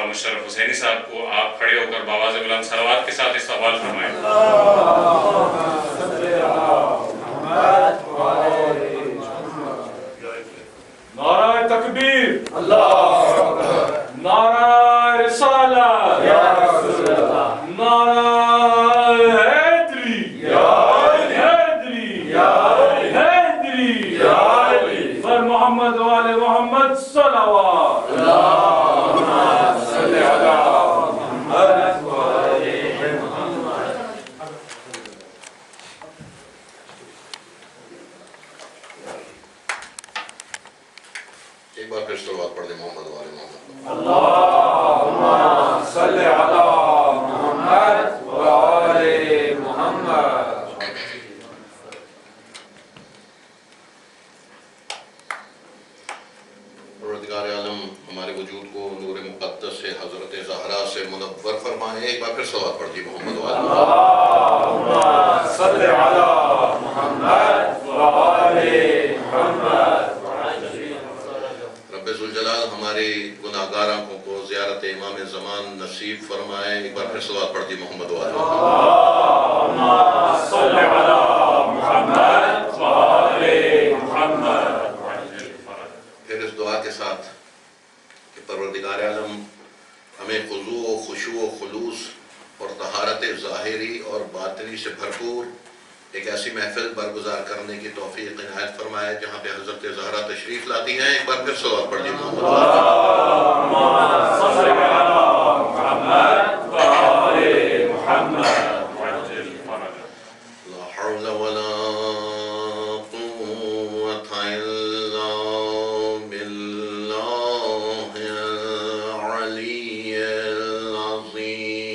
صاحب مشرف حسینی صاحب کو آپ کھڑے ہو کر باواز بلند صلوات کے ساتھ استقبال فرمائیں۔ نعرہ تکبیر، نعرہ رسالت، نعرہ حیدری، حیدری پر محمد و آل محمد صلوات۔ اللہم صلی علی محمد و آل محمد۔ ایک بار پھر صلوات پڑھ دیں محمد و آل محمد۔ اللہم صلی علی محمد و آل محمد۔ پروردگار عالم ہمارے وجود کو نور مقدس سے حضرت زہرا سے منور فرمائے۔ ایک بار پھر صلوات پڑھ دی محمد و آل محمد۔ اللہم صلی علی محمد و آل محمد۔ رب ذوالجلال ہماری گناہگار آنکھوں کو زیارت امام زمان نصیب فرمائے۔ ایک بار پھر صلوات پڑھ دی محمد و آل محمد۔ اللہم صلی علی محمد و آل محمد۔ پھر اس دعا کے ساتھ کہ پروردگار عالم ہمیں خضوع و خشوع و خلوص اور طہارت ظاہری اور باطنی سے بھرپور ایک ایسی محفل برگزار کرنے کی توفیق عنایت فرمائے جہاں پہ حضرت زہرا تشریف لاتی ہیں۔ ایک بار پھر صلوات پڑھ دی محمد و آل محمد۔ اللہم صلی علی محمد و آل محمد۔ لا حول ولا قوة إلا بالله العلي العظيم۔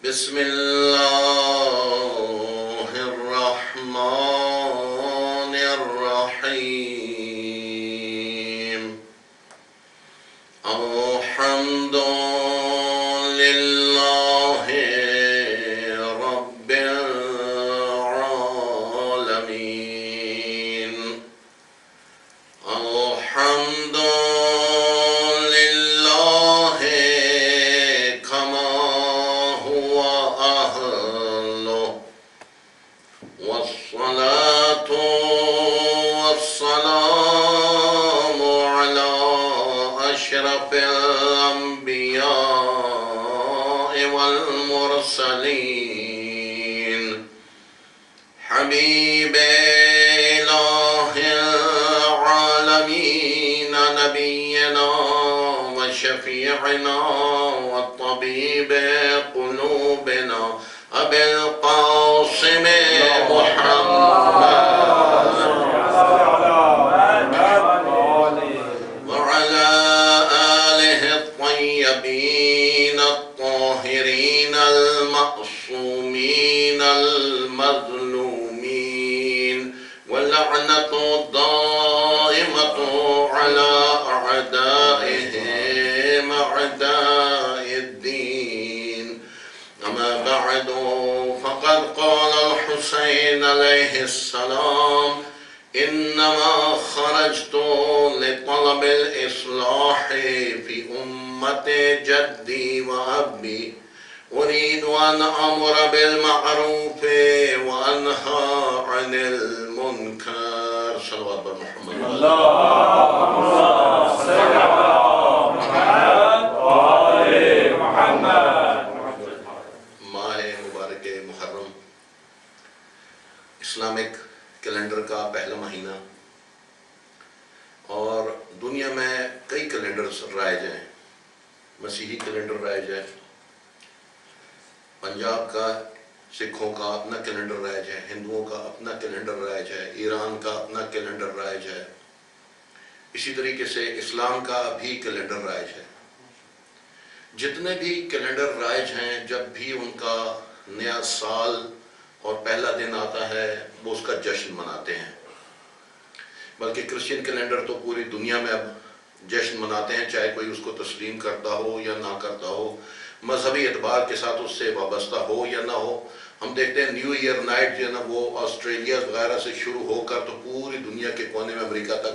بسم الله الرحمن الرحيم۔ الحمد لله رب العالمين۔ الحمد لله كما هو أهله، والصلاة والسلام على أشرف الأنبياء والمرسلين، حبيب إله العالمين، نبينا وشفيعنا وطبيب قلوبنا أبي القاسم محمد وعلى آله الطيبين الطاهرين المعصومين المظلومين، واللعنة الدائمة على أعدائهم أعداء الدين۔ أما بعد، فقد قال الحسين عليه السلام: إنما خرجت لطلب الإصلاح في أمة جدي وأبي، أريد أن أمر بالمعروف وأنهى عن المنكر۔ صلوات بر محمد۔ اللہم صلی علی محمد و آل محمد۔ ماہ مبارک محرم اسلامک کیلنڈر کا پہلا مہینہ، اور دنیا میں کئی کیلنڈر رائج ہیں۔ مسیحی کیلنڈر رائج ہے، پنجاب کا سکھوں کا اپنا کیلنڈر رائج ہے، ہندوؤں کا اپنا کیلنڈر رائج ہے، ایران کا اپنا کیلنڈر رائج ہے، اسی طریقے سے اسلام کا بھی کیلنڈر رائج ہے۔ جتنے بھی کیلنڈر رائج ہیں، جب بھی ان کا نیا سال اور پہلا دن آتا ہے وہ اس کا جشن مناتے ہیں۔ بلکہ کرسچین کیلنڈر تو پوری دنیا میں اب جشن مناتے ہیں، چاہے کوئی اس کو تسلیم کرتا ہو یا نہ کرتا ہو، مذہبی اعتبار کے ساتھ اس سے وابستہ ہو یا نہ ہو۔ ہم دیکھتے ہیں نیو ایئر نائٹ جو ہے نا، وہ آسٹریلیا وغیرہ سے شروع ہو کر تو پوری دنیا کے کونے میں امریکہ تک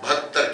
72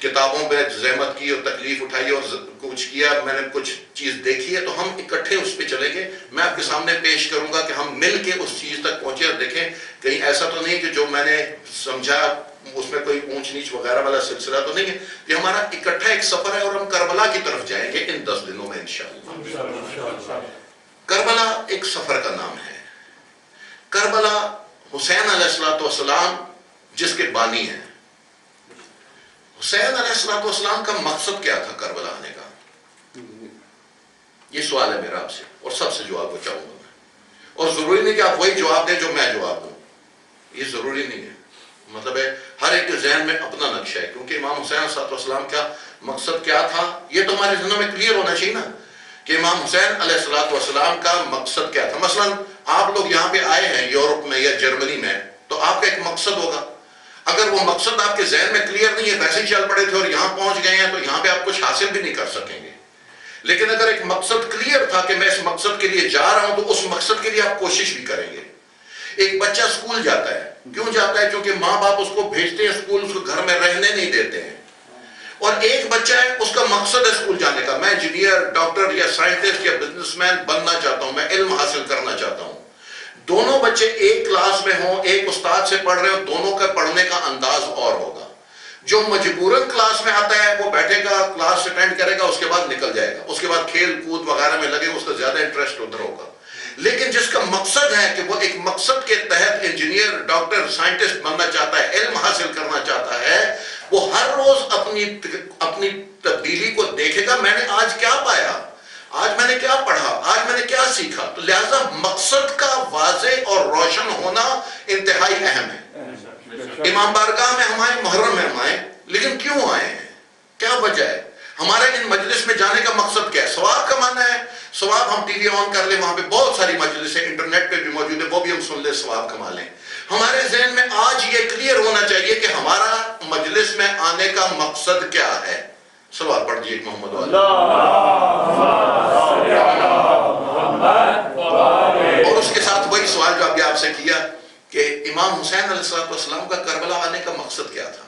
کتابوں پہ زحمت کی اور تکلیف اٹھائی اور کچھ کیا، میں نے کچھ چیز دیکھی ہے، تو ہم اکٹھے اس پہ چلیں گے. میں آپ کے سامنے پیش کروں گا کہ ہم مل کے اس چیز تک پہنچے. اور دیکھیں کہیں ایسا تو نہیں کہ جو میں نے سمجھا اس میں کوئی اونچ نیچ وغیرہ والا سلسلہ تو نہیں ہے. یہ ہمارا اکٹھا ایک سفر ہے اور ہم کربلا کی طرف جائیں گے ان 10 دنوں میں انشاءاللہ. کربلا ایک سفر کا نام ہے. کربلا حسین علیہ السلام جس کے بانی ہیں. حسین علیہ السلام کا مقصد کیا تھا کربلا آنے کا؟ یہ سوال ہے میرا آپ سے اور سب سے جواب کو چاہوں گا میں. اور ضروری نہیں کہ آپ وہی جواب دیں جو میں جواب دوں، یہ ضروری نہیں ہے. مطلب ہے ہر ایک کے ذہن میں اپنا نقشہ ہے، کیونکہ امام حسین علیہ السلام کا مقصد کیا تھا یہ تو ہمارے ذہنوں میں کلیئر ہونا چاہیے نا کہ امام حسین علیہ السلام کا مقصد کیا تھا. مثلا آپ لوگ یہاں پہ آئے ہیں یورپ میں یا جرمنی میں، تو آپ کا ایک مقصد ہوگا. اگر وہ مقصد آپ کے ذہن میں کلیئر نہیں ہے، ویسے ہی چل پڑے تھے اور یہاں پہنچ گئے ہیں، تو یہاں پہ آپ کچھ حاصل بھی نہیں کر سکیں گے. لیکن اگر ایک مقصد کلیئر تھا کہ میں اس مقصد کے لیے جا رہا ہوں، تو اس مقصد کے لیے آپ کوشش بھی کریں گے. ایک بچہ اسکول جاتا ہے، کیوں جاتا ہے؟ کیونکہ ماں باپ اس کو بھیجتے ہیں اسکول، اس کو گھر میں رہنے نہیں دیتے ہیں. اور ایک بچہ ہے اس کا مقصد ہے اسکول جانے کا، میں انجینئر، ڈاکٹر یا سائنٹسٹ یا بزنس مین بننا چاہتا ہوں، میں علم حاصل کرنا چاہتا ہوں. دونوں بچے ایک کلاس میں ہوں، ایک استاد سے پڑھ رہے ہوں، دونوں کا پڑھنے کا انداز اور ہوگا. جو مجبوراً کلاس میں آتا ہے وہ بیٹھے گا، کلاس اٹینڈ کرے گا، اس کے بعد نکل جائے گا، اس کے بعد کھیل کود وغیرہ میں لگے، اس کا زیادہ انٹرسٹ ادھر ہوگا. لیکن جس کا مقصد ہے کہ وہ ایک مقصد کے تحت انجینئر، ڈاکٹر، سائنٹسٹ بننا چاہتا ہے، علم حاصل کرنا چاہتا ہے، وہ ہر روز اپنی تبدیلی کو دیکھے گا. میں نے آج کیا پایا، آج میں نے کیا پڑھا، آج میں نے کیا سیکھا. تو لہٰذا مقصد کا واضح اور روشن ہونا انتہائی اہم ہے. امام بارگاہ میں ہم آئے، محرم میں ہم آئے، لیکن کیوں آئے ہیں؟ کیا وجہ ہے؟ ہمارے ان مجلس میں جانے کا مقصد کیا ہے؟ ثواب کمانا ہے. ثواب ہم ٹی وی آن کر لیں، وہاں پہ بہت ساری مجلس ہیں، انٹرنیٹ پہ بھی موجود ہے، وہ بھی ہم سن لیں، ثواب کما لیں. ہمارے ذہن میں آج یہ کلیئر ہونا چاہیے کہ ہمارا مجلس میں آنے کا مقصد کیا ہے. سوال پڑھ دیجیے محمد والا. اور اس کے ساتھ وہی سوال جو ابھی آپ سے کیا کہ امام حسین علیہ السلام کا کربلا آنے کا مقصد کیا تھا.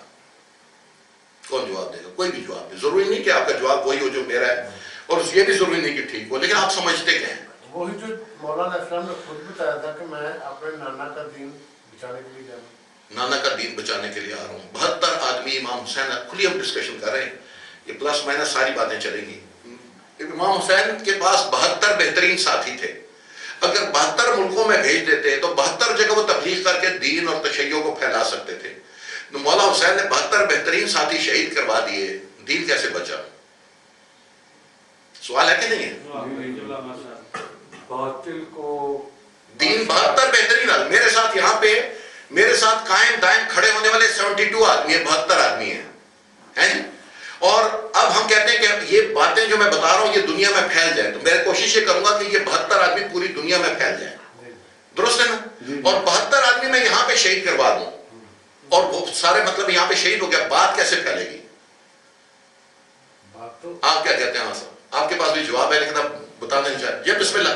کون جواب دے گا؟ کوئی بھی جواب دے. ضروری نہیں کہ آپ کا جواب وہی ہو جو میرا ہے، اور یہ بھی ضروری نہیں کہ ٹھیک ہو، لیکن آپ سمجھتے کیا ہیں؟ وہی جو مولانا اسلام نے خود بتایا تھا کہ میں اپنے نانا کا دین بچانے کے لیے جا رہا ہوں. نانا کا دین بچانے کے لیے آ رہا ہوں. 72 آدمی امام حسین، کھلی ہم ڈسکشن کر رہے ہیں، یہ پلس مائنس ساری باتیں چلیں گی. امام حسین کے پاس 72 بہترین ساتھی تھے. اگر 72 ملکوں میں بھیج دیتے تو 72 جگہ وہ تبلیغ کر کے دین اور تشیع کو پھیلا سکتے تھے. تو مولا حسین نے 72 بہترین ساتھی شہید کروا دیے، دین کیسے بچا؟ سوال ہے کہ نہیں ہے؟ باطل کو دین 72 بہترین آدمی میرے ساتھ یہاں پہ میرے ساتھ قائم دائم کھڑے ہونے والے 72 آدمی ہیں، 72 آدمی ہیں. اور اب ہم کہتے ہیں کہ یہ باتیں جو میں بتا رہا ہوں یہ دنیا میں پھیل جائیں، تو میں کوشش یہ کروں گا کہ یہ 72 آدمی پوری دنیا میں پھیل جائیں. درست ہے نا؟ اور 72 آدمی میں یہاں پہ شہید کروا دوں، اور وہ سارے مطلب یہاں پہ شہید ہو گیا، بات کیسے پھیلے گی؟ آپ کیا کہتے ہیں؟ آپ کے پاس بھی جواب ہے لیکن آپ بتانا نہیں چاہتے. یہ بسم اللہ.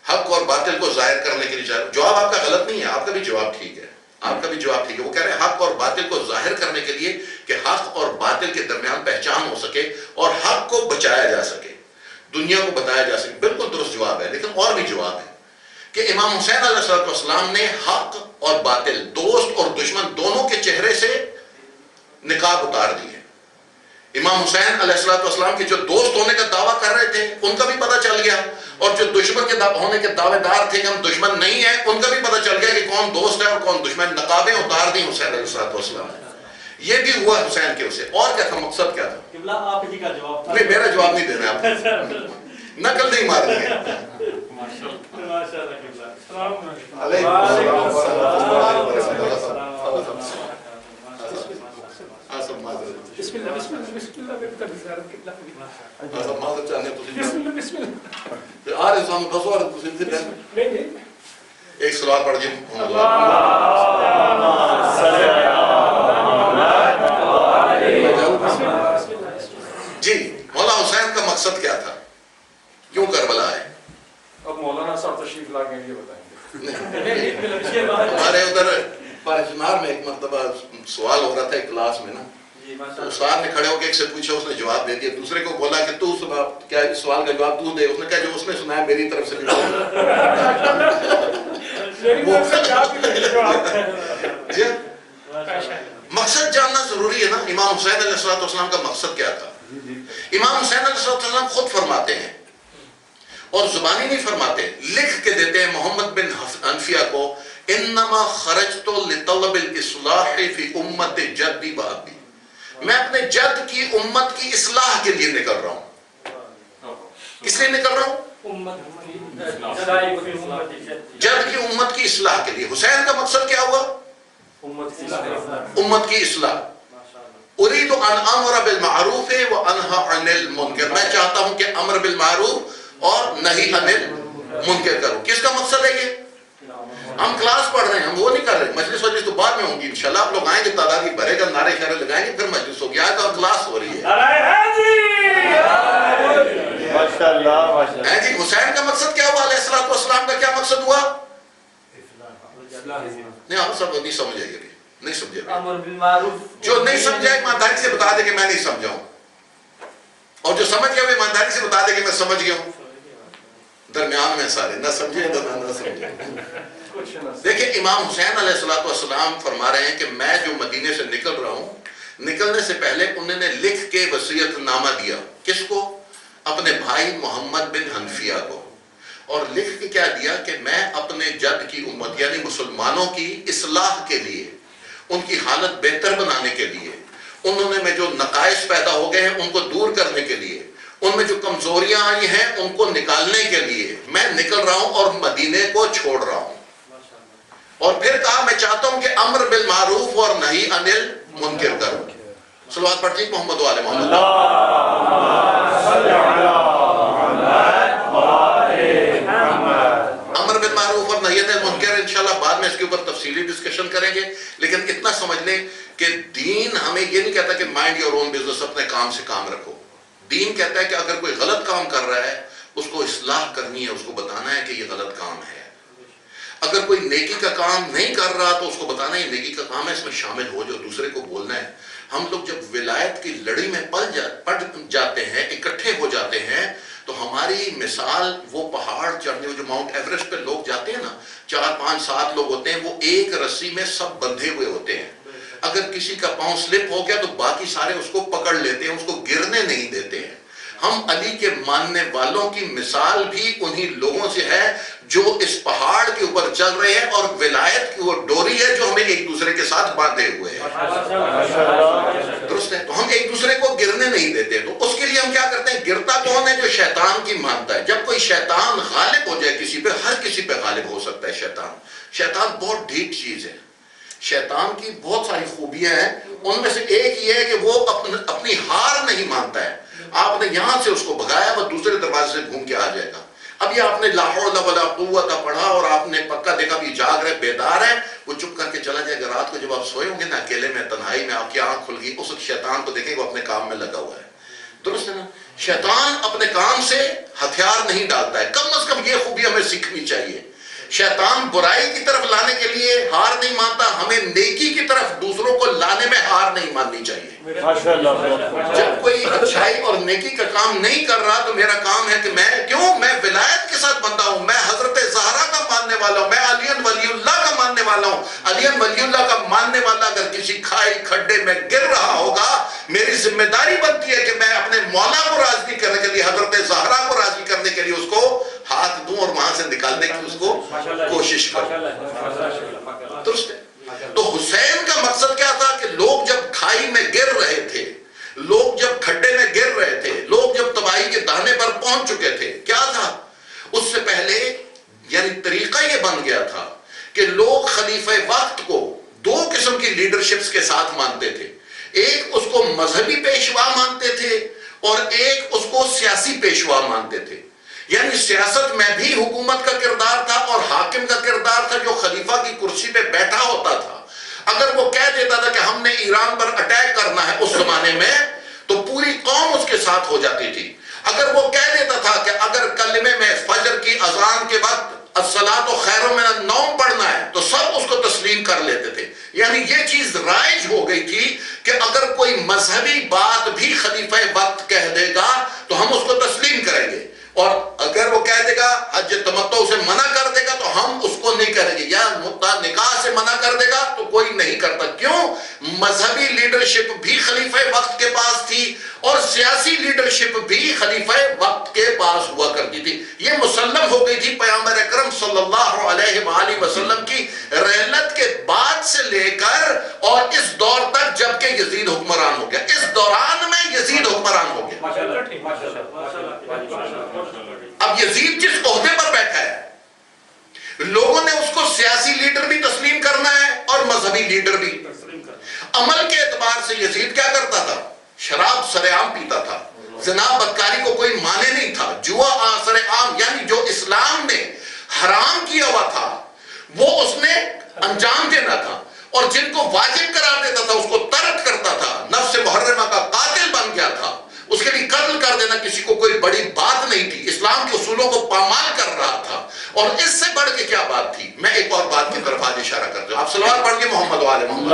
حق اور باطل کو ظاہر کرنے کے لیے جواب آپ کا غلط نہیں ہے، آپ کا بھی جواب ٹھیک ہے، آپ کا بھی جواب ٹھیک ہے. وہ کہہ رہے ہیں حق اور باطل کو ظاہر کرنے کے لیے کہ حق اور باطل کے درمیان پہچان ہو سکے اور حق کو بچایا جا سکے، دنیا کو بتایا جا سکے. بالکل درست جواب ہے. لیکن اور بھی جواب ہے کہ امام حسین علیہ السلام نے حق اور باطل، دوست اور دشمن دونوں کے چہرے سے نقاب اتار دی ہے. امام حسین علیہ السلام کے جو دوست ہونے کا دعویٰ کر رہے تھے ان کا بھی پتہ چل گیا، اور جو دشمن کے ہونے کے دعوے دار تھے کہ ہم دشمن نہیں ہیں ان کا بھی پتہ چل گیا کہ کون دوست ہے اور کون دشمن. نقابیں اتار دی حسین علیہ السلام نے. یہ بھی ہوا حسین کے اسے. اور کیا تھا مقصد؟ کیا تھا؟ آپ ہی کا جواب تھا. نہیں، میرا جواب نہیں دینا آپ نقل نہیں مارنی ہے. ایک سوال پڑھ جی. جی مولا حسین کا مقصد کیا تھا؟ کیوں کربلا ہے؟ اب مولانا صاحب تشریف لا کے یہ بتائیں گے. ہمارے ادھر پاکستان میں ایک مرتبہ سوال ہو رہا تھا ایک کلاس میں نا، تو استاد نے کھڑے ہو کے ایک سے پوچھا، اس نے جواب دے دیا، دوسرے کو بولا کہ تو کیا اس سوال کا جواب تو دے، اس نے کہا جو اس نے سنا ہے میری طرف سے مقصد جاننا ضروری ہے نا۔ امام حسین علیہ السلام کا مقصد کیا تھا؟ امام حسین علیہ السلام خود فرماتے ہیں اور زبانی نہیں فرماتے، لکھ کے دیتے ہیں محمد بن حنفیہ کو، انما خرجت لطلب الاصلاح فی امت جدی بابی، میں اپنے جد کی امت کی اصلاح کے لیے نکل رہا ہوں۔ کس لیے نکل رہا ہوں؟ جد کی امت کی اصلاح کے لیے۔ حسین کا مقصد کیا ہوا؟ امت کی اصلاح۔ اريد ان امر بالمعروف وانهى عن المنکر، میں چاہتا ہوں کہ امر بالمعروف اور نہی عن المنکر کروں۔ کس کا مقصد ہے یہ؟ ہم کلاس پڑھ رہے ہیں، ہم وہ نہیں کر رہے۔ مجلس وجلس تو بعد میں ہوں گی انشاءاللہ، آپ لوگ آئیں گے، تعداد بھرے گا، نعرے شعرے لگائیں گے، پھر مجلس ہوگی۔ آج تو کلاس ہو رہی ہے۔ جی حسین کا مقصد کیا ہوا؟ علیہ السلام کا کیا مقصد ہوا؟ نہیں آپ سب نہیں سمجھے گے، نہیں سمجھے گا۔ جو نہیں سمجھا ایمانداری سے بتا دے کہ میں نہیں سمجھا ہوں، اور جو سمجھ گیا وہ ایمانداری سے بتا دے کہ میں سمجھ گیا ہوں۔ درمیان میں سارے نہ سمجھے نہ سمجھے۔ دیکھیں امام حسین علیہ السلام فرما رہے ہیں کہ میں جو مدینے سے نکل رہا ہوں، نکلنے سے پہلے انہوں نے لکھ کے وصیت نامہ دیا۔ کس کو؟ اپنے بھائی محمد بن حنفیہ کو، اور لکھ کے کیا دیا کہ میں اپنے جد کی امت یعنی مسلمانوں کی اصلاح کے لیے، ان کی حالت بہتر بنانے کے لیے، انہوں نے جو نقائص پیدا ہو گئے ہیں ان کو دور کرنے کے لیے، ان میں جو کمزوریاں آئی ہیں ان کو نکالنے کے لیے میں نکل رہا ہوں اور مدینے کو چھوڑ رہا ہوں۔ اور پھر کہا میں چاہتا ہوں کہ امر بالمعروف اور نہی عن المنکر کروں۔ صلوات پڑھتے ہیں محمد و آل محمد۔ امر بالمعروف اور نہی عن المنکر انشاءاللہ بعد میں اس کے اوپر تفصیلی ڈسکشن کریں گے، لیکن اتنا سمجھ لیں کہ دین ہمیں یہ نہیں کہتا کہ مائنڈ یور اون بزنس، اپنے کام سے کام رکھو۔ دین کہتا ہے کہ اگر کوئی غلط کام کر رہا ہے اس کو اصلاح کرنی ہے، اس کو بتانا ہے کہ یہ غلط کام ہے۔ اگر کوئی نیکی کا کام نہیں کر رہا تو اس کو بتانا ہے یہ نیکی کا کام ہے، اس میں شامل ہو جو، دوسرے کو بولنا ہے۔ ہم لوگ جب ولایت کی لڑی میں پڑ جاتے ہیں، اکٹھے ہو جاتے ہیں، تو ہماری مثال وہ پہاڑ چڑھنے، جو ماؤنٹ ایوریسٹ پہ لوگ جاتے ہیں نا، 4 5 7 لوگ ہوتے ہیں، وہ ایک رسی میں سب بندھے ہوئے ہوتے ہیں۔ اگر کسی کا پاؤں سلپ ہو گیا تو باقی سارے اس کو پکڑ لیتے ہیں، اس کو گرنے نہیں دیتے ہیں۔ ہم علی کے ماننے والوں کی مثال بھی انہی لوگوں سے ہے جو اس پہاڑ کے اوپر چل رہے ہیں، اور ولایت کی وہ ڈوری ہے جو ہمیں ایک دوسرے کے ساتھ باندھے ہوئے ہیں۔ درست ہے؟ تو ہم ایک دوسرے کو گرنے نہیں دیتے۔ تو اس کے لیے ہم کیا کرتے ہیں؟ گرتا کون ہے؟ جو شیطان کی مانتا ہے۔ جب کوئی شیطان غالب ہو جائے کسی پہ، ہر کسی پہ غالب ہو سکتا ہے شیطان۔ شیطان بہت ڈھیٹ چیز ہے۔ شیطان کی بہت ساری خوبیاں ہیں، ان میں سے ایک یہ ہے کہ وہ اپنی ہار نہیں مانتا ہے۔ آپ نے یہاں سے اس کو بھگایا، وہ دوسرے دروازے سے گھوم کے آ جائے گا۔ اب یہ آپ نے لا حول ولا قوت پڑھا اور آپ نے پکا دیکھا بھی جاگ رہے، بیدار ہے، وہ چپ کر کے چلا جائے گا۔ رات کو جب آپ سوئے ہوں گے نا اکیلے میں، تنہائی میں، آپ کی آنکھ کھل گئی، اس وقت شیطان کو دیکھیں وہ اپنے کام میں لگا ہوا ہے۔ درست ہے نا؟ شیطان اپنے کام سے ہتھیار نہیں ڈالتا ہے۔ کم از کم یہ خوبی ہمیں سیکھنی چاہیے۔ شیطان برائی کی طرف لانے کے لیے ہار نہیں مانتا، ہمیں نیکی کی طرف دوسروں کو لانے میں ہار نہیں ماننی چاہیے۔ جب کوئی اچھائی اور نیکی کا کام نہیں کر رہا تو میرا کام ہے کہ میں ولایت کے ساتھ بندہ ہوں، میں حضرت زہرا کا ماننے والا ہوں، میں علی ولی اللہ کا ماننے والا ہوں۔ علی ولی اللہ کا ماننے والا اگر کسی کھائی کھڈے میں گر رہا ہوگا، میری ذمہ داری بنتی ہے کہ میں اپنے مولا کو راضی کرنے کے لیے، حضرت زہرا کو راضی کرنے کے لیے اس کو ہاتھ دوں اور وہاں سے نکالنے کی اس کو کوشش کروں۔ درست ہے؟ تو حسین کا مقصد کیا تھا کہ لوگ جب کھائی میں گر رہے تھے، لوگ جب کھڈے میں گر رہے تھے، لوگ جب تباہی کے دانے پر پہنچ چکے تھے، کیا تھا اس سے پہلے؟ یعنی طریقہ یہ بن گیا تھا کہ لوگ خلیفہ وقت کو 2 قسم کی لیڈرشپس کے ساتھ مانتے تھے۔ ایک اس کو مذہبی پیشوا مانتے تھے اور ایک اس کو سیاسی پیشوا مانتے تھے۔ یعنی سیاست میں بھی حکومت کا کردار تھا اور حاکم کا کردار تھا جو خلیفہ کی کرسی پہ بیٹھا ہوتا تھا۔ اگر وہ کہہ دیتا تھا کہ ہم نے ایران پر اٹیک کرنا ہے اس زمانے میں، تو پوری قوم اس کے ساتھ ہو جاتی تھی۔ اگر وہ کہہ دیتا تھا کہ اگر کلمے میں فجر کی اذان کے وقت الصلاۃ خیر من النوم پڑھنا ہے تو سب یعنی یہ چیز رائج ہو گئی تھی کہ اگر کوئی مذہبی بات بھی خلیفہ وقت کہہ دے گا تو ہم اس کو تسلیم کریں گے، اور اگر وہ کہہ دے گا حج تمتع سے منع کر دے گا تو ہم اس کو نہیں کریں گے، یا نکاح سے منع کر دے گا تو کوئی نہیں کرتا۔ کیوں؟ مذہبی لیڈرشپ بھی خلیفہ وقت کے پاس تھی اور سیاسی لیڈرشپ بھی خلیفہ وقت کے پاس ہوا کرتی تھی۔ یہ مسلم ہو گئی تھی پیغمبر اکرم صلی اللہ علیہ وآلہ وسلم کی رحلت کے بعد سے لے کر اور اس دور تک جب کہ یزید حکمران ہو گیا۔ اس دوران میں یزید حکمران ہو گیا۔ اب یزید جس عہدے پر بیٹھا ہے، لوگوں نے اس کو سیاسی لیڈر بھی تسلیم کرنا ہے اور مذہبی لیڈر بھی۔ عمل کے اعتبار سے یزید کیا کرتا تھا؟ شراب سر عام پیتا تھا، زنا بدکاری کو کوئی مانے نہیں تھا، جوا سر عام، یعنی جو اسلام نے حرام کیا ہوا تھا وہ اس نے انجام دینا تھا، اور جن کو واجب قرار دیتا تھا اس کو ترک کرتا تھا۔ نفس محرمہ کا قاتل بن گیا تھا، اس کے لیے قتل کر دینا کسی کو کوئی بڑی بات نہیں تھی، اسلام کے اصولوں کو پامال کر رہا تھا۔ اور اس سے بڑھ کے کیا بات تھی؟ میں ایک اور بات کی طرف آج اشارہ کرتا ہوں، آپ صلوات پڑھ کے محمد وآل محمد۔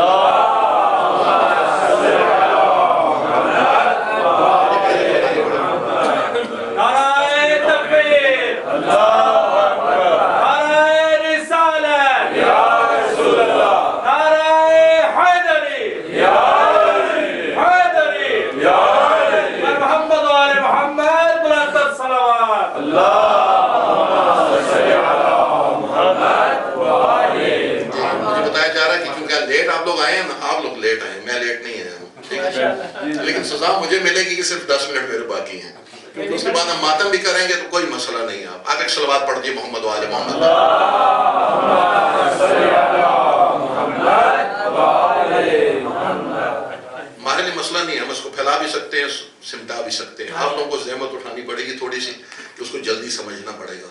لیکن سزا مجھے ملے گی کہ صرف 10 منٹ میرے باقی ہیں، اس کے بعد ہم ماتم بھی کریں گے تو کوئی مسئلہ نہیں ہے۔ آپ آگے صلوات پڑھ دیے محمد وآل محمد۔ ہمارے لیے مسئلہ نہیں ہے، ہم اس کو پھیلا بھی سکتے ہیں، سمٹا بھی سکتے ہیں۔ آپ لوگوں کو زحمت اٹھانی پڑے گی تھوڑی سی کہ اس کو جلدی سمجھنا پڑے گا۔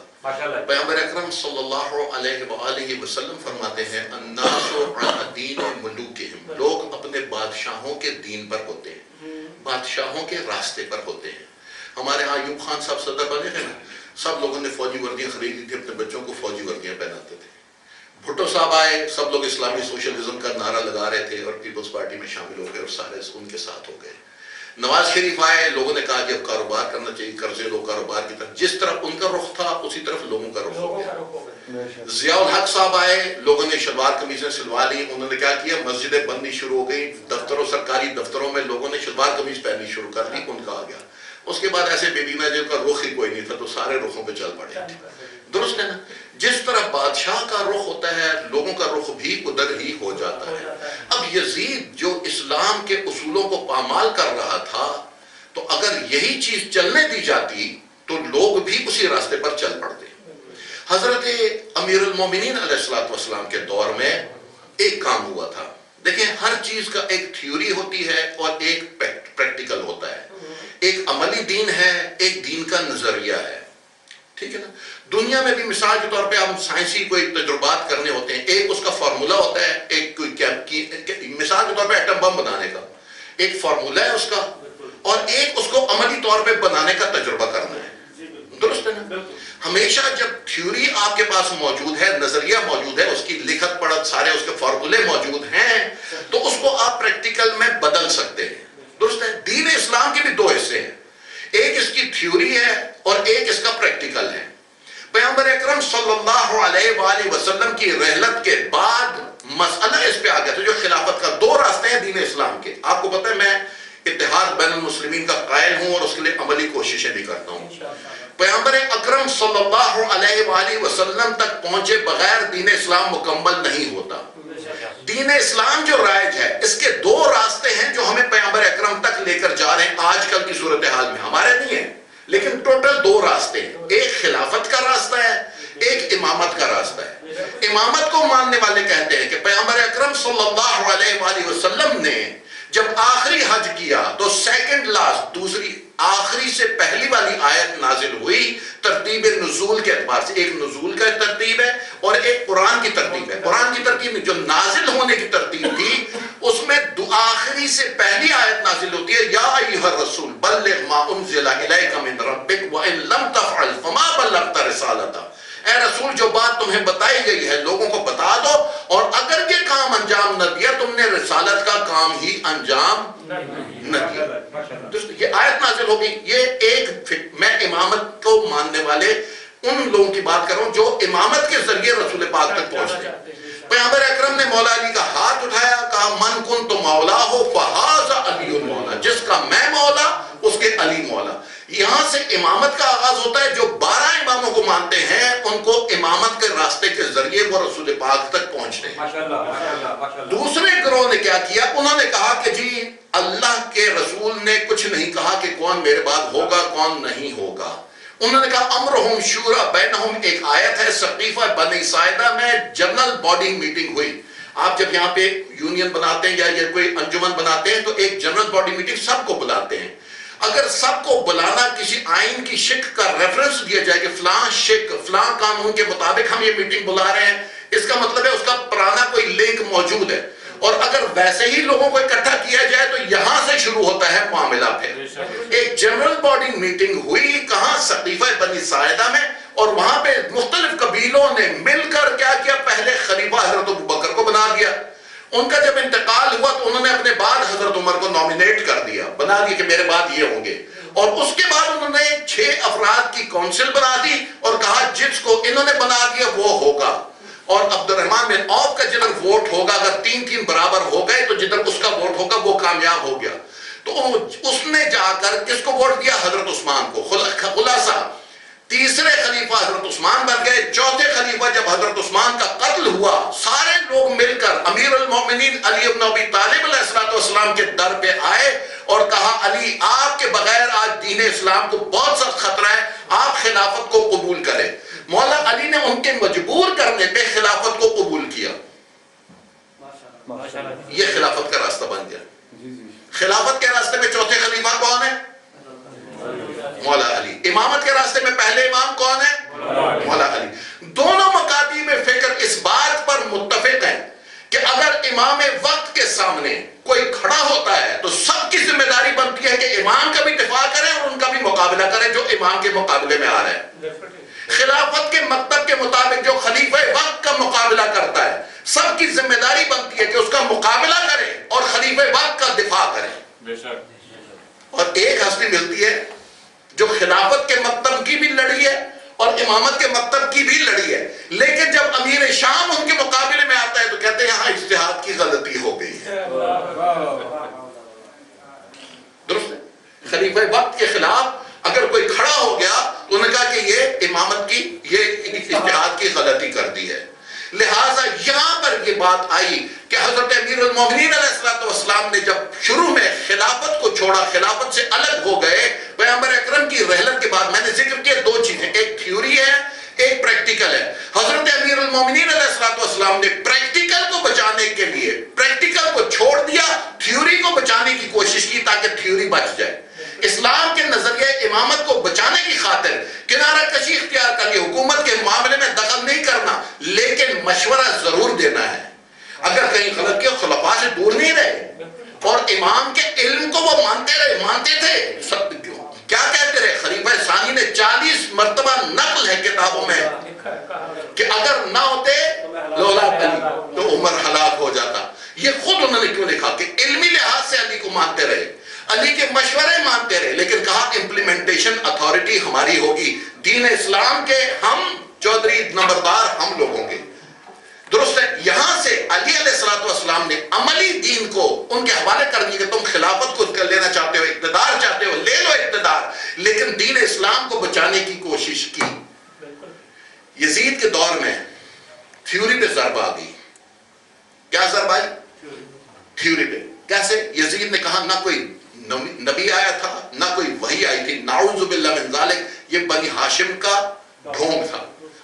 پیغمبر اکرم صلی اللہ علیہ وآلہ وسلم فرماتے ہیں الناس علی دین ملوکہم، لوگ اپنے بادشاہوں کے دین پر ہوتے ہیں، بادشاہوں کے راستے پر ہوتے ہیں۔ ہمارے ہاں ایوب خان صاحب صدر بنے تھے نا، سب لوگوں نے فوجی وردیاں خریدی تھی، اپنے بچوں کو فوجی وردیاں پہناتے تھے۔ بھٹو صاحب آئے، سب لوگ اسلامی سوشلزم کا نعرہ لگا رہے تھے اور پیپلز پارٹی میں شامل ہو گئے اور سارے ان کے ساتھ ہو گئے۔ نواز شریف آئے، لوگوں نے کہا کہ اب کاروبار کرنا چاہیے، قرضے لو کاروبار کی طرف، جس طرف ان کا رخ تھا اسی طرف لوگوں کا رخ ہو گیا۔ ضیاء الحق صاحب آئے، لوگوں نے شلوار قمیضیں سلوا لی، انہوں نے کیا کیا؟ مسجدیں بندی شروع ہو گئی، دفتروں سرکاری دفتروں میں لوگوں نے شلوار قمیض پہننی شروع کر دی، ان کا آ گیا۔ اس کے بعد ایسے بے بینا جن کا رخ ہی کوئی نہیں تھا تو سارے رخوں پہ چل پڑے۔ درست ہے نا؟ جس طرح بادشاہ کا رخ ہوتا ہے لوگوں کا رخ بھی ادھر ہی ہو جاتا ہے۔ اب یزید جو اسلام کے اصولوں کو پامال کر رہا تھا، تو اگر یہی چیز چلنے دی جاتی تو لوگ بھی اسی راستے پر چل پڑتے۔ حضرت امیر المومنین علیہ السلام کے دور میں ایک کام ہوا تھا۔ دیکھیں، ہر چیز کا ایک تھیوری ہوتی ہے اور ایک پریکٹیکل ہوتا ہے، ایک عملی دین ہے، ایک دین کا نظریہ ہے، ٹھیک ہے نا؟ دنیا میں بھی مثال کے طور پہ ہم سائنسی کوئی تجربات کرنے ہوتے ہیں، ایک اس کا فارمولا ہوتا ہے، ایک کوئی مثال کے طور پہ ایٹم بم بنانے کا ایک فارمولا ہے اس کا، اور ایک اس کو عملی طور پہ بنانے کا تجربہ کرنا ہے۔ درست ہے نا؟ ہمیشہ جب تھیوری آپ کے پاس موجود ہے، نظریہ موجود ہے، اس کی لکھت پڑھت سارے اس کے فارمولے موجود ہیں، تو اس کو آپ پریکٹیکل میں بدل سکتے ہیں۔ درست ہے؟ دین اسلام کے بھی دو حصے ہیں، ایک اس کی تھیوری ہے اور ایک اس کا پریکٹیکل ہے۔ پیغمبر اکرم صلی اللہ علیہ وآلہ وسلم کی رحلت کے بعد مسئلہ اس پہ آ گیا تھا، جو خلافت کا دو راستے ہیں دین اسلام کے۔ آپ کو پتہ ہے میں اتحاد بین المسلمین کا قائل ہوں اور اس کے لیے عملی کوششیں بھی کرتا ہوں۔ پیغمبر اکرم صلی اللہ علیہ وآلہ وسلم تک پہنچے بغیر دین اسلام مکمل نہیں ہوتا۔ دین اسلام جو رائج ہے، اس کے دو راستے ہیں جو ہمیں پیغمبر اکرم تک لے کر جا رہے ہیں آج کل کی صورتحال میں، ہمارے نہیں ہیں لیکن ٹوٹل دو راستے ہیں، ایک خلافت کا راستہ ہے، ایک امامت کا راستہ ہے۔ امامت کو ماننے والے کہتے ہیں کہ پیغمبر اکرم صلی اللہ علیہ وآلہ وسلم نے جب آخری حج کیا تو سیکنڈ لاسٹ، دوسری آخری سے پہلی والی آیت نازل ہوئی ترتیب نزول کے اعتبار سے، ایک نزول کا ترتیب ہے اور ایک قرآن کی ترتیب ہے۔ قرآن کی ترتیب میں جو نازل ہونے کی ترتیب تھی اس میں آخری سے پہلی آیت نازل ہوتی ہے، یا ایھا الرسول بلغ ما انزل الیک من ربک وان لم تفعل فما بلغت رسالتہ، اے رسول جو بات تمہیں بتائی گئی ہے لوگوں کو بتا دو، اور اگر یہ کام انجام نہ دیا رسالت کا کام ہی انجام نہ دیا۔ یہ آیت نازل ہوگی، یہ ایک میں امامت کو ماننے والے ان لوگوں کی بات کر رہا ہوں جو امامت کے ذریعے رسول پاک تک پہنچتے ہیں۔ پیغمبر اکرم نے مولا علی کا ہاتھ اٹھایا، کہا من کنت مولا ہو فہذا علی المولا، جس کا میں مولا اس کے علی مولا۔ یہاں سے امامت کا آغاز ہوتا ہے۔ جو 12 اماموں کو مانتے ہیں ان کو امامت کے راستے کے ذریعے وہ رسول پاک تک پہنچتے ہیں۔ دوسرے گروہ نے کیا کیا؟ انہوں نے کہا کہ جی اللہ کے رسول نے کچھ نہیں کہا کہ کون میرے بعد ہوگا کون نہیں ہوگا۔ انہوں نے کہا امرہم شورا بینہم، ایک آیت ہے سقیفہ بنی ساعدہ میں جنرل باڈی میٹنگ ہوئی۔ آپ جب یہاں پہ یونین بناتے ہیں یا یہ کوئی انجمن بناتے ہیں تو ایک جنرل باڈی میٹنگ سب کو بلاتے ہیں۔ اگر سب کو بلانا کسی آئین کی شک کا ریفرنس دیا جائے کہ فلاں شک فلاں قانون کے مطابق ہم یہ میٹنگ بلا رہے ہیں، اس کا مطلب ہے اس کا پرانا کوئی لنک موجود ہے، اور اگر ویسے ہی لوگوں کو اکٹھا کیا جائے تو یہاں سے شروع ہوتا ہے معاملہ۔ پھر ایک جنرل باڈی میٹنگ ہوئی کہاں؟ سقیفہ بنی ساعدہ میں، اور وہاں پہ مختلف قبیلوں نے مل کر کیا کیا؟ پہلے خلیفہ حضرت ابوبکر کو بنا دیا۔ ان کا جب انتقال ہوا تو انہوں نے اپنے بعد حضرت عمر کو نامینیٹ کر دیا، بنا دیا کہ میرے بعد یہ ہوں گے، اور اس کے بعد انہوں نے 6 افراد کی کونسل بنا دی اور کہا جس کو انہوں نے بنا دیا وہ ہوگا، اور عبد الرحمن بن عوف کا جدھر ووٹ ہوگا، اگر 3-3 برابر ہو گئے تو جدھر اس کا ووٹ ہوگا وہ کامیاب ہو گیا۔ تو اس نے جا کر کس کو ووٹ دیا؟ حضرت عثمان کو۔ خلاصہ تیسرے خلیفہ حضرت عثمان بن گئے۔ چوتھے خلیفہ جب حضرت عثمان کا قتل ہوا، سارے لوگ مل کر امیر المومنین علی بن ابی طالب علیہ السلام کے در پہ آئے اور کہا علی آپ کے بغیر آج دین اسلام کو بہت سخت خطرہ ہے، آپ خلافت کو قبول کریں۔ مولا علی نے ان کے مجبور کرنے پہ خلافت کو قبول کیا۔ یہ خلافت کا راستہ بن گیا۔ خلافت کے راستے میں چوتھے خلیفہ کون ہے؟ مولا علی۔ امامت کے راستے میں پہلے امام کون ہے؟ مولا علی۔ دونوں مکاتب فکر اس بات پر متفق ہیں کہ اگر امام وقت کے سامنے کوئی کھڑا ہوتا ہے تو سب کی ذمہ داری بنتی ہے کہ امام کا بھی دفاع کریں اور ان کا بھی مقابلہ کریں جو امام کے مقابلے میں آ رہا ہے۔ خلافت کے مکتب کے مطابق جو خلیفہ وقت کا مقابلہ کرتا ہے سب کی ذمہ داری بنتی ہے کہ اس کا مقابلہ کریں اور خلیفہ وقت کا دفاع کریں۔ اور ایک ہستی ملتی ہے جو خلافت کے مکتب کی بھی لڑی ہے اور امامت کے مکتب کی بھی لڑی ہے، لیکن جب امیر شام ان کے مقابلے میں آتا ہے تو کہتے ہیں یہاں اجتہاد کی غلطی ہو گئی ہے۔ درست ہے؟ خلیفہ وقت کے خلاف اگر کوئی کھڑا ہو گیا تو انہوں نے کہا کہ یہ امامت کی یہ اجتہاد کی غلطی کر دی ہے۔ لہٰذا یہاں پر یہ بات آئی کہ حضرت امیر المومنین علیہ السلام نے جب شروع میں خلافت کو چھوڑا، خلافت سے الگ ہو گئے، پیغمبر اکرم کی رحلت کے بعد میں نے ذکر کیا 2 چیزیں، ایک تھیوری ہے ایک پریکٹیکل ہے۔ حضرت امیر المومنین علیہ السلام نے پریکٹیکل کو بچانے کے لیے پریکٹیکل کو چھوڑ دیا، تھیوری کو بچانے کی کوشش کی تاکہ تھیوری بچ جائے۔ اسلام کے نظریہ امامت کو بچانے کی خاطر کنارہ کشی اختیار کر کے حکومت کے معاملے میں دخل نہیں کرنا، لیکن مشورہ ضرور دینا ہے۔ اگر کہیں غلط کیا خلفاء سے دور نہیں رہے اور امام کے علم کو وہ مانتے تھے۔ کیا کہتے رہے؟ خلیفہ ثانی نے 40 مرتبہ نقل ہے کتابوں میں کہ اگر نہ ہوتے لولا علی تو عمر ہلاک ہو جاتا۔ یہ خود انہوں نے کیوں لکھا کہ علمی لحاظ سے علی کو مانتے رہے، علی کے مشورے مانتے رہے، لیکن کہا امپلیمنٹیشن اتھارٹی ہماری ہوگی، دین اسلام کے ہم چودھری نمبردار ہم لوگ ہوں گے۔ درست ہے؟ یہاں سے علی علیہ السلام نے عملی دین کو ان کے حوالے کر دیا کہ تم خلافت کو لینا چاہتے ہو، اقتدار چاہتے ہو، لے لو اقتدار، لیکن دین اسلام کو بچانے کی کوشش کی۔ یزید کے دور میں تھیوری پہ ضرب آ گئی۔ کیا ضرب آئی؟ تھیوری پہ۔ کیسے؟ یزید نے کہا نہ کوئی نبی آیا تھا نہ کوئی وحی آئی تھی، نعوذ باللہ من ذالک، یہ بنی ہاشم کا ڈھونگ تھا۔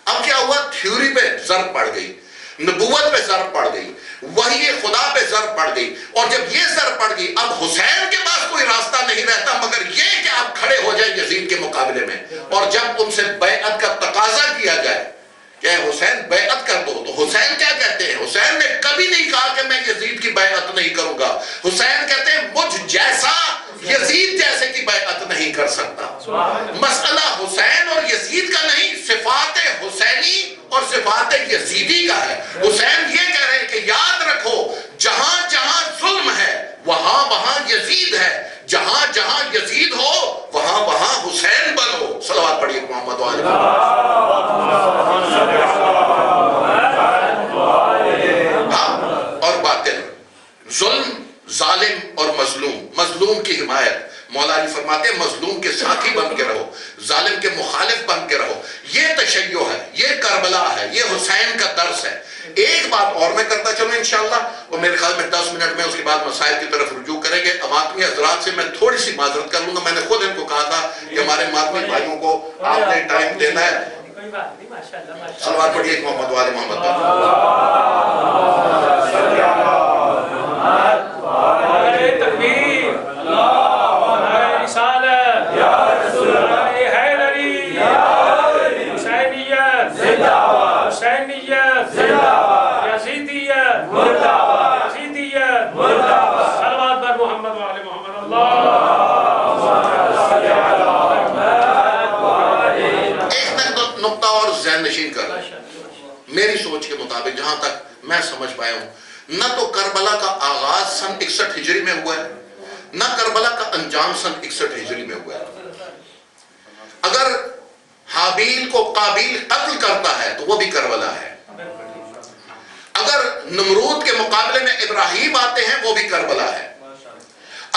اب کیا ہوا؟ تھیوری پہ ضرب پڑ گئی، نبوت پہ ضرب پڑ گئی، وحی خدا پہ ضرب پڑ گئی، اور جب یہ ضرب پڑ گئی اب حسین کے پاس کوئی راستہ نہیں رہتا مگر یہ کہ آپ کھڑے ہو جائیں یزید کے مقابلے میں، اور جب ان سے بیعت کا تقاضا کیا جائے کہ حسین بیعت کر دو تو حسین کیا کہتے ہیں؟ حسین نے کبھی نہیں کہا کہ میں یزید کی بیعت نہیں کروں گا، حسین کہتے ہیں مجھ جیسا یزید جیسے کی بیعت نہیں کر سکتا۔ مسئلہ حسین اور یزید کا نہیں، صفات حسینی اور صفات یزیدی کا ہے۔ حسین یہ کہہ رہے ہیں کہ یاد رکھو جہاں جہاں یزید ہے، جہاں جہاں یزید ہو وہاں وہاں حسین بنو. صلوات پڑھیے محمد و آل اور باطل، ظلم، ظالم اور مظلوم. مظلوم کی حمایت، مولا علی فرماتے ہیں مظلوم کے ساتھی بن کے رہو، ظالم کے مخالف بن کے رہو. یہ تشیع ہے، یہ کربلا ہے، یہ حسین کا درس ہے. ایک بات اور میں کرتا چلوں انشاءاللہ، اور میرے خیال میں 10 منٹ میں اس کے بعد مسائل کی طرف رجوع کریں گے. ماتمی حضرات سے میں تھوڑی سی معذرت کر لوں گا. میں نے خود ان کو کہا تھا کہ ہمارے ماتمی بھائیوں کو آپ نے ٹائم دینا ہے. صلوات پڑھیے محمد والے محمد میری سوچ کے مطابق جہاں تک میں سمجھ پایا ہوں، نہ تو کربلا کا آغاز سن 61 ہجری میں ہوا ہے، نہ کربلا کا انجام سن 61 ہجری میں ہوا ہے. اگر حابیل کو قابیل قتل کرتا ہے تو وہ بھی کربلا ہے. اگر نمرود کے مقابلے میں ابراہیم آتے ہیں وہ بھی کربلا ہے.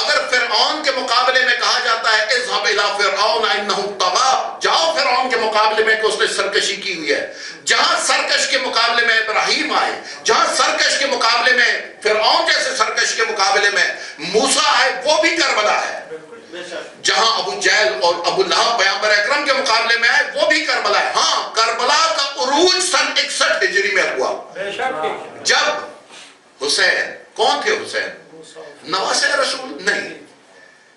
اگر فرعون کے مقابلے میں کہا جاتا ہے اذهب الى فرعون انه طغى، جاؤ فرعون کے مقابلے میں کہ اس نے سرکشی کی ہوئی ہے. جہاں سرکش کے مقابلے میں ابراہیم آئے، جہاں سرکش کے مقابلے میں فرعون جیسے سرکش کے مقابلے میں موسیٰ آئے، وہ بھی کربلا ہے. جہاں ابو جہل اور ابو لہب پیغمبر اکرم کے مقابلے میں آئے وہ بھی کربلا ہے. ہاں، کربلا کا عروج سن 61 ہجری میں ہوا جب حسین، کون تھے حسین؟ نواسے رسول نہیں.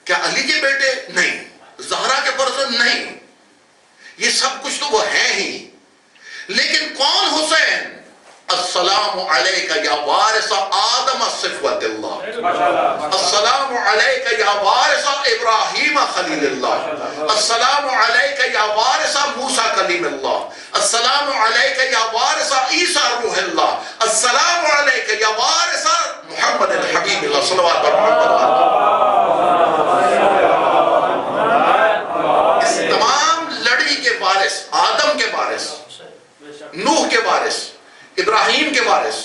کیا علی کے بیٹے؟ نہیں. زہرا کے فرزند نہیں. یہ سب کچھ تو وہ ہیں ہی، لیکن کون حسین؟ السلام علیکہ یا وارث آدم صفوت اللہ، السلام علیکہ یا وارث ابراہیم خلیل اللہ، السلام علیکہ یا وارث موسیٰ کلیم اللہ، السلام علیکہ یا وارث عیسیٰ روح اللہ، السلام علیکہ یا وارث محمد الحبیب اللہ. صلوات پر محمد. اس تمام لڑی کے وارث، آدم کے وارث، نوح کے وارث، ابراہیم کے وارث،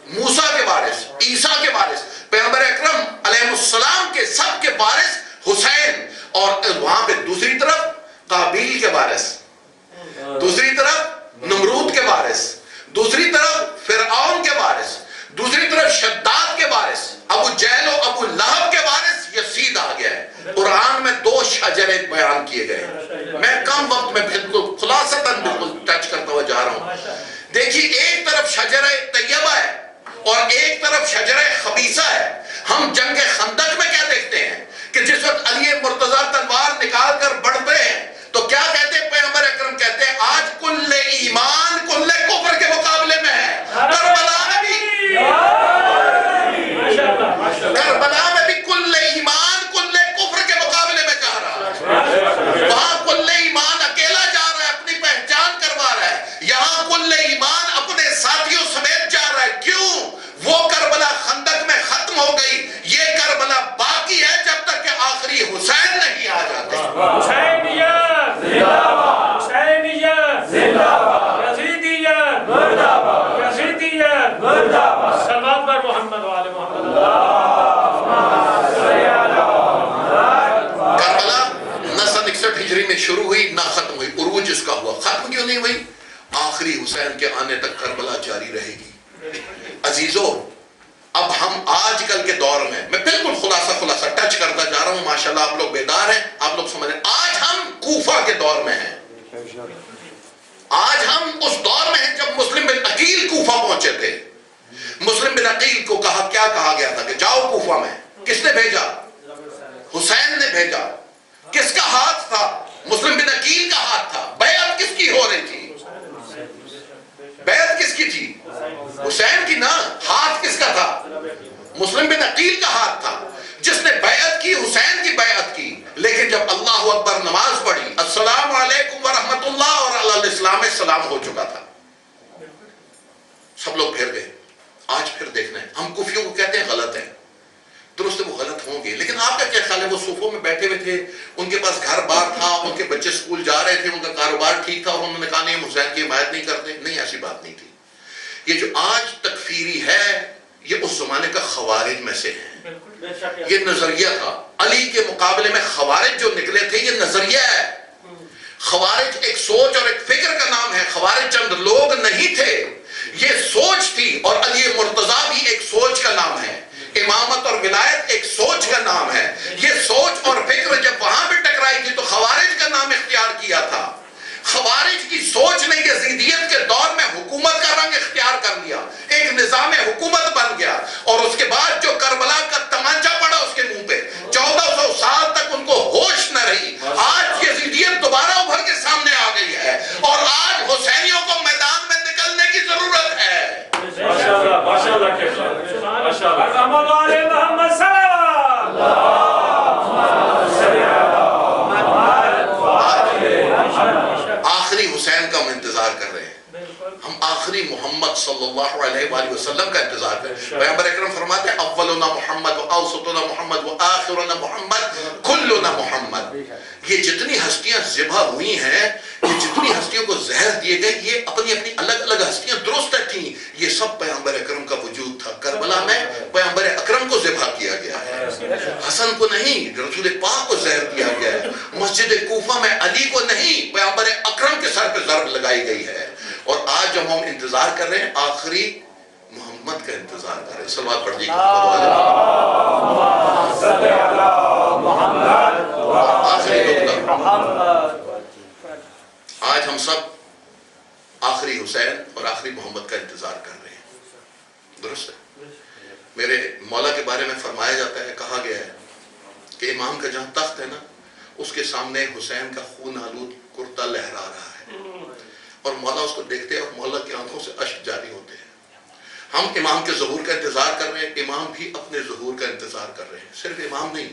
موسیٰ کے وارث، عیسیٰ کے وارث، پیغمبر اکرم علیہ السلام کے سب کے وارث حسین. اور وہاں پہ دوسری طرف قابیل کے وارث، دوسری طرف نمرود کے وارث، دوسری طرف فرعون کے وارث، دوسری طرف شداد کے وارث، ابو جہل و ابو لہب کے وارث یزید آ گیا ہے. قرآن میں 2 شجرے بیان کیے گئے. میں کم وقت میں بالکل خلاصتاً بالکل ٹچ کرتا ہوا جا رہا ہوں. دیکھیے، ایک طرف شجرہ طیبہ ہے اور ایک طرف شجرہ خبیثہ ہے. ہم جنگ خندق میں کیا دیکھتے ہیں کہ جس وقت علی مرتضیٰ تلوار نکال کر بڑھتے ہیں تو کیا کہتے ہیں؟ پیغمبر اکرم کہتے ہیں آج کل ایمان کل کفر کے مقابلے میں ہے. کربلا میں بھی کل ایمان کل کفر کے مقابلے میں جا رہا ہے. وہاں کل ایمان اکیلا جا رہا ہے، اپنی پہچان کروا رہا ہے. یہاں کل ایمان اپنے ساتھیوں سمیت جا رہا ہے. کیوں؟ وہ کربلا خندق میں ختم ہو گئی، یہ کربلا باقی ہے جب تک کہ آخری حسین نہیں آ جاتے. حسینیت زندہ باد، حسینیت زندہ باد، یزیدیت مردہ باد، یزیدیت مردہ باد. صلوات پر محمد وآل محمد. کربلا نہ سن 61 ہجری میں شروع ہوئی نہ ختم ہوئی. عروج اس کا ہوا. ختم کیوں نہیں ہوئی؟ آخری حسین کے آنے تک کربلا جاری رہے گی. عزیزو، اب ہم آج کل کے دور میں بالکل خلاصہ ٹچ کرتا جا رہا ہوں. ماشاءاللہ آپ لوگ بیدار ہیں، آپ لوگ سمجھ رہے ہیں. آج ہم کوفہ کے دور میں ہیں. آج ہم اس دور میں ہیں جب مسلم بن عقیل کوفہ پہنچے تھے. مسلم بن عقیل کو کیا کہا گیا تھا کہ جاؤ کوفہ میں. کس نے بھیجا؟ حسین نے بھیجا. کس کا ہاتھ تھا؟ مسلم بن عقیل کا ہاتھ تھا. بیعت کس کی ہو رہی تھی؟ بیعت کس کی تھی؟ حسین کی نا. ہاتھ کس کا تھا؟ مسلم بن عقیل کا ہاتھ تھا جس نے بیعت کی، حسین کی بیعت کی. لیکن جب اللہ اکبر نماز پڑھی، السلام علیکم ورحمت اللہ، اور علی الاسلام السلام ہو چکا تھا. سب لوگ پھر گئے. آج پھر دیکھنا ہے. ہم کفیوں کو کہتے ہیں غلط ہیں، درست وہ غلط ہوں گے، لیکن آپ کا بیٹھے ہوئے تھے, ان کے پاس گھر بار تھا, ان کے بچے سکول جا رہے تھے, ان کا کاروبار ٹھیک تھا, اور انہوں نے کہا نہیں ہم حسین کی حمایت نہیں کرتے. نہیں, ایسی بات نہیں تھی. یہ جو آج تکفیری ہے یہ اس زمانے کا خوارج میں سے ہے. یہ نظریہ تھا. علی کے مقابلے میں خوارج جو نکلے تھے یہ نظریہ ہے. خوارج ایک سوچ اور ایک فکر کا نام ہے. خوارج چند لوگ نہیں تھے, یہ سوچ تھی. اور علی مرتضیٰ بھی ایک سوچ کا نام ہے. امامت اور ولایت ایک سوچ کا نام ہے. یہ سوچ اور فکر جب وہاں پہ ٹکرائی تھی تو خوارج کا نام اختیار کیا تھا. خوارج کی سوچ نے یزیدیت کے دور میں حکومت کا رنگ اختیار کر لیا, ایک نظام حکومت بن گیا, اور اس کے بعد جو کربلا کا تمانچہ پڑا اس کے منہ پہ 1400 سال تک ان کو ہوش نہ رہی. آج یزیدیت دوبارہ ابھر کے سامنے آ گئی ہے, اور آج حسینیوں کو میدان میں نکلنے کی ضرورت ہے. آخری حسین کا ہم انتظار کر رہے ہیں. ہم آخری محمد صلی اللہ علیہ وآلہ وسلم کا انتظار کر رہے ہیں. پیغمبر اکرم فرماتے ہیں اولنا محمد و اوسطنا محمد و آخرنا محمد کلنا محمد. یہ جتنی ہستیاں ذبح ہوئی ہیں, یہ جتنی ہستیوں کو زہر دیے گئے, یہ اپنی اپنی الگ الگ ہستیاں درست تھیں. یہ سب پیغمبر اکرم کا وجود تھا. کربلا میں پیغمبر اکرم کو ذبح کیا گیا ہے, حسن کو نہیں, رسول پاک کو زہر دیا گیا ہے. مسجد کوفہ میں علی کو نہیں, پیغمبر اکرم کے سر پہ ضرب لگائی گئی ہے. اور آج جب ہم انتظار کر رہے ہیں آخری محمد کا انتظار کر رہے ہیں. صلوات پڑھ دیجیے. آج ہم سب آخری حسین اور آخری محمد کا انتظار کر رہے ہیں. درست ہے. میرے مولا کے بارے میں فرمایا جاتا ہے, کہا گیا ہے کہ امام کا جہاں تخت ہے نا, اس کے سامنے حسین کا خون آلود کرتا لہرا رہا ہے, اور مولا اس کو دیکھتے ہیں اور مولا کی آنکھوں سے اشک جاری ہوتے ہیں. ہم امام کے ظہور کا انتظار کر رہے ہیں, امام بھی اپنے ظہور کا انتظار کر رہے ہیں. صرف امام نہیں,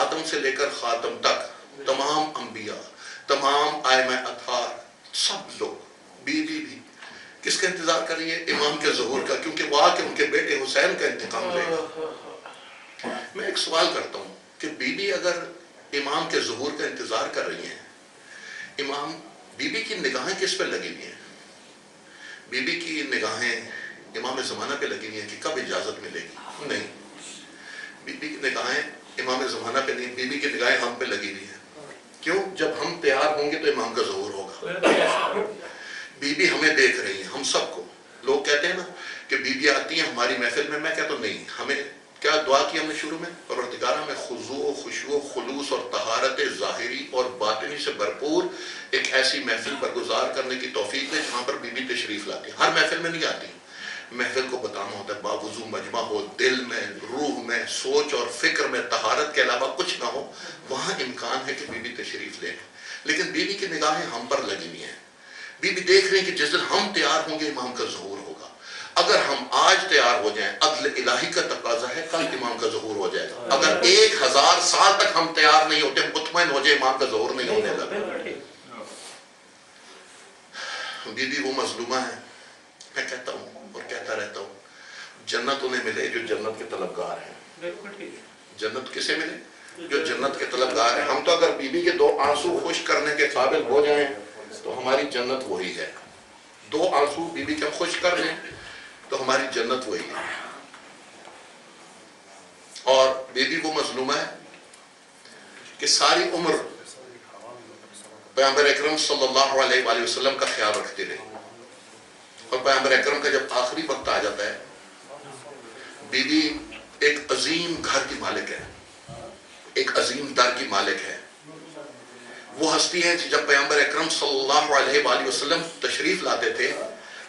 آدم سے لے کر خاتم تک تمام انبیاء, تمام ائمہ اطہار, سب لوگ, بیوی بھی کس کا انتظار کر رہی ہے؟ امام کے ظہور کا, کیونکہ وہ آ کے ان کے بیٹے حسین کا انتقام لے گا. میں ایک سوال کرتا ہوں کہ بیوی اگر امام کے ظہور کا انتظار کر رہی ہیں, بیوی کی نگاہیں کس پہ لگی ہوئی ہیں؟ بیوی کی نگاہیں امام زمانہ پہ لگی ہوئی ہیں کہ کب اجازت ملے گی؟ نہیں, بیوی کی نگاہیں امام زمانہ پہ نہیں, بیوی کی نگاہیں ہم پہ لگی ہوئی ہیں. کیوں؟ جب ہم تیار ہوں گے تو امام کا ظہور ہوگا. بیوی ہمیں دیکھ رہی ہیں, ہم سب کو. لوگ کہتے ہیں نا کہ بیوی آتی ہیں ہماری محفل میں کہتا ہوں نہیں, ہمیں کیا دعا کی ہم نے شروع میں؟ پروردگار ہمیں خضوع و خشوع و خلوص اور طہارت ظاہری اور باطنی سے بھرپور ایک ایسی محفل پر گزار کرنے کی توفیق دے جہاں پر بیوی تشریف لاتی ہے. ہر محفل میں نہیں آتی, محفل کو بتانا ہوتا ہے باوضو مجمع ہو, دل میں, روح میں, سوچ اور فکر میں طہارت کے علاوہ کچھ نہ ہو, وہاں امکان ہے کہ بیوی تشریف لے. لیکن بیوی کی نگاہیں ہم پر لگی ہوئی ہیں. بیوی دیکھ رہی ہیں کہ جس دن ہم تیار ہوں گے امام کا ظہور ہوگا. اگر ہم آج تیار ہو جائیں, عدل الہی کا تقاضا ہے کل امام کا ظہور ہو جائے گا. اگر 1000 سال تک ہم تیار نہیں ہوتے, مطمئن ہو جائے امام کا ظہور نہیں ہونے لگا. بیوی وہ مظلومہ ہے. میں کہتا ہوں اور کہتا رہتا ہوں, جنت انہیں ملے جو جنت کے طلبگار ہیں. جنت کسے ملے؟ جو جنت کے طلبگار ہیں. ہم تو اگر بیوی کے 2 آنسو خشک کرنے کے قابل ہو جائیں تو ہماری جنت وہی ہے. 2 آنسو بیوی کے ہم خشک کر لیں تو ہماری جنت وہی ہے. اور بیوی وہ مظلومہ ہے کہ ساری عمر پیغمبر اکرم صلی اللہ علیہ وآلہ وسلم کا خیال رکھتی رہی, اور پیغمبر اکرم کا جب آخری وقت آ جاتا ہے, بیوی ایک عظیم گھر کی مالک ہے, ایک عظیم در کی مالک ہے. وہ ہستی ہیں جب پیغمبر اکرم صلی اللہ علیہ وآلہ وسلم تشریف لاتے تھے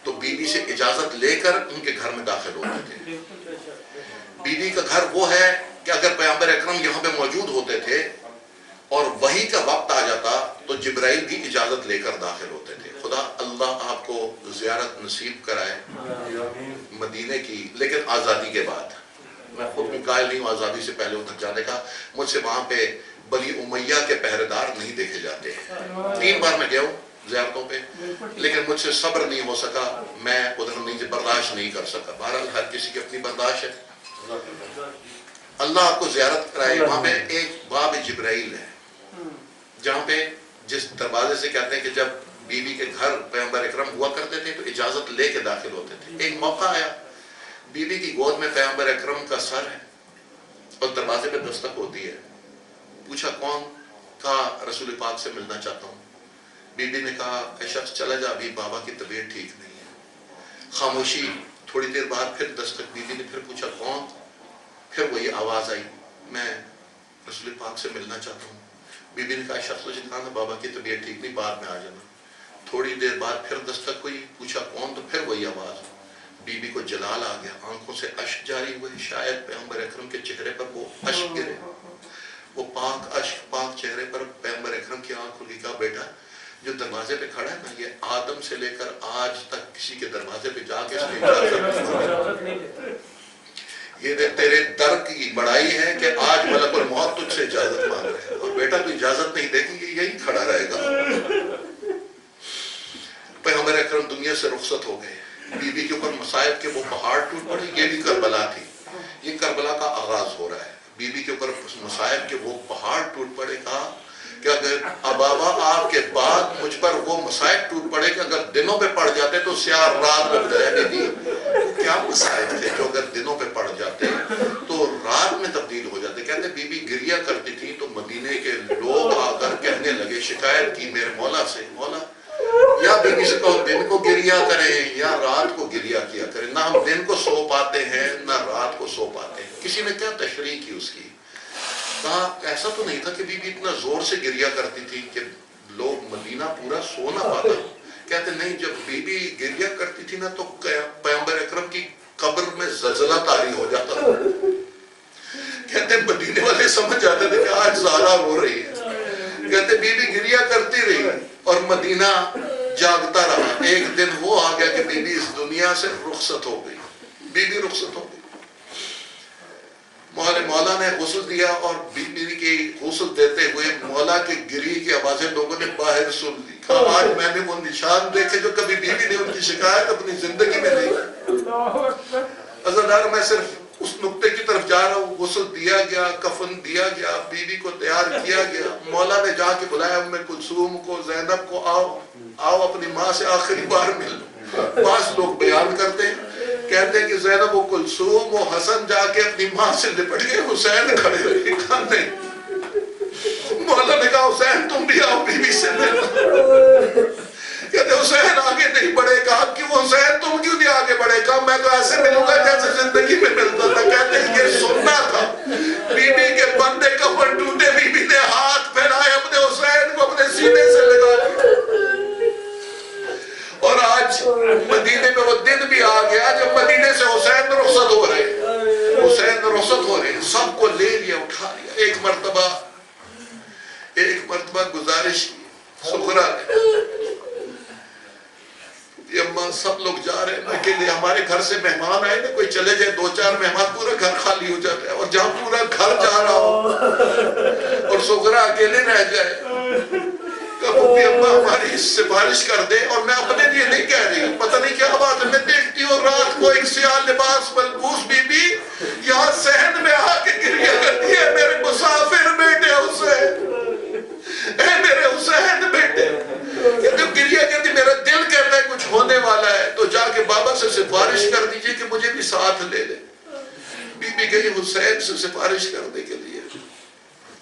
تو بیوی سے اجازت لے کر ان کے گھر میں داخل ہوتے تھے. بیوی کا گھر وہ ہے کہ اگر پیغمبر اکرم یہاں پہ موجود ہوتے تھے اور وحی کا وقت آ جاتا تو جبرائیل بھی اجازت لے کر داخل ہوتے تھے. خدا اللہ آپ کو زیارت نصیب کرائے مدینے کی, لیکن آزادی کے بعد. میں خود بھی قائل نہیں ہوں آزادی سے پہلے ادھر جانے کا. مجھ سے وہاں پہ بنی امیہ کے پہرےدار نہیں دیکھے جاتے. 3 بار میں گیا ہوں زیارتوں پہ, لیکن مجھ سے صبر نہیں ہو سکا, میں ادھر نہیں برداشت نہیں کر سکا. بہرحال ہر کسی کی اپنی برداشت ہے. اللہ آپ کو زیارت کرائے. وہاں پہ ایک باب جبرائیل ہے جہاں پہ جس دروازے سے کہتے ہیں کہ جب بیوی کے گھر پیغمبر اکرم ہوا کرتے تھے تو اجازت لے کے داخل ہوتے تھے. ایک موقع آیا بیوی کی گود میں پیغمبر اکرم کا سر ہے اور دروازے پہ دستک ہوتی ہے. پوچھا کون؟ کہا رسول پاک سے ملنا چاہتا ہوں. بی بی نے کہا اے شخص چلا جا، ابھی بابا کی طبیعت ٹھیک نہیں ہے. خاموشی. تھوڑی دیر بعد پھر دستک. بی بی نے پھر پوچھا کون؟ پھر وہی آواز آئی میں رسول پاک سے ملنا چاہتا ہوں. بی بی نے کہا شخص مجھے کہا نا بابا کی طبیعت ٹھیک نہیں، بعد میں آ جانا. تھوڑی دیر بعد پھر دستک ہوئی. پوچھا کون؟ تو پھر وہی آواز. بی بی کو جلال آ گیا، آنکھوں سے اشک جاری ہوئے. شاید پیغمبر اکرم کے چہرے پر وہ اشک گرے. وہ پاک اشک پاک چہرے پر پیغمبر اکرم کی آنکھ کھلی. کہا بیٹا جو دروازے پہ کھڑا ہے نا یہ آدم سے لے کر آج تک کسی کے دروازے پہ جا کے اس نے اجازت نہیں دی. یہ تیرے در کی بڑائی ہے کہ آج ملک الموت تجھ سے اجازت مانگ رہے ہیں اور بیٹا تو اجازت نہیں دے گی یہ یہی کھڑا رہے گا. پیغمبر اکرم دنیا سے رخصت ہو گئے. بی بی کے اوپر مصائب کے وہ پہاڑ ٹوٹ پڑے. یہ بھی کربلا تھی. یہ کربلا کا آغاز ہو رہا ہے. بی بی کے اوپر مصائب کے وہ پہاڑ ٹوٹ پڑے. کہا کہ اگر ابابا آپ کے بعد مجھ پر وہ مصائب ٹوٹ پڑے کہ اگر دنوں پہ پڑ جاتے تو سیاہ رات لگ جائے. بی بی کیا مصائب تھے جو اگر دنوں پہ پڑ جاتے تو رات میں تبدیل ہو جاتے. کہتے بی بی گریا کرتی تھی تو مدینے کے لوگ آ کر کہنے لگے، شکایت کی میرے مولا سے، مولا یا بی بی سے کہو دن کو گریا کریں یا رات کو گریا کیا کریں. نہ ہم دن کو سو پاتے ہیں نہ رات کو سو پاتے ہیں. کسی نے کیا تشریح کی اس کی. کہا ایسا تو نہیں تھا کہ بی بی اتنا زور سے گریا کرتی تھی کہ لوگ مدینہ پورا سو نہ پاتا. کہتے نہیں جب بی بی گریا کرتی تھی نا تو پیغمبر اکرم کی قبر میں زلزلہ طاری ہو جاتا تھا. کہتے مدینے والے سمجھ جاتے تھے کہ آج زہرا رو رہی ہے. کہتے بی بی گریا کرتی رہی اور مدینہ جاگتا رہا. ایک دن وہ آ گیا کہ بی بی اس دنیا سے رخصت ہو گئی. بی بی رخصت ہو گئی. مولا نے غسل دیا اور بی بی کی غسل دیتے ہوئے مولا کے گری کی آوازیں لوگوں نے باہر سن لی. کہا آج میں نے وہ نشان دیکھے جو کبھی بی بی نے ان کی شکایت اپنی زندگی میں نہیں. عزیزان میں صرف اس نقطے کی طرف جا رہا ہوں. غسل دیا گیا، کفن دیا گیا، بی بی کو تیار کیا گیا. مولا نے جا کے بلایا ام کلثوم کو، زینب کو، آؤ اپنی ماں سے آخری بار مل لو. بعض لوگ بیان کرتے ہیں کہتے ہیں کہ زینب و کلثوم و حسن جا کے اپنی ماں سے لپٹ گئے. حسین کھڑے رہے. کہا نہیں. مولا نے کہا حسین تم بھی آؤ بی بی سے ملو. کہتے حسین آگے نہیں بڑھے. کہا کیوں حسین تم کیوں نہیں آگے بڑھے؟ کہا میں تو ایسے ملوں گا جیسے زندگی میں ملتا تھا. کہتے ہیں یہ سننا تھا. بی بی کے بندے کفن ٹوٹے. بی بی نے ہاتھ پھیلائے اپنے حسین کو اپنے سینے سے لگا لیا. اور آج مدینے میں وہ دن بھی آ گیا جب مدینے سے حسین رخصت ہو رہے ہیں. حسین رخصت ہو رہے ہیں. سب کو لے لیا، اٹھا لیا. ایک مرتبہ گزارش کی سغرا نے، اماں سب لوگ جا رہے ہیں اکیلے. ہمارے گھر سے مہمان آئے نا، کوئی چلے جائے 2-4 مہمان پورا گھر خالی ہو جاتا ہے. اور جہاں پورا گھر جا رہا ہو اور سغرا اکیلے رہ جائے. کبھی اماں ہماری سفارش کر دے. اور میں اپنے لیے نہیں کہہ رہی ہوں، پتہ نہیں کیا بات ہے. میں دیکھتی ہوں رات کو ایک سیاہ لباس ملبوس بی بی یہاں صحن میں آ کے گریہ کرتی ہے، میرے مسافر بیٹے حسین، اے میرے حسین بیٹے. جب گریہ کرتی میرا دل کہتا ہے کچھ ہونے والا ہے تو جا کے بابا سے سفارش کر دیجئے کہ مجھے بھی ساتھ لے لے. بی بی گئی حسین سے سفارش کرنے کے لیے.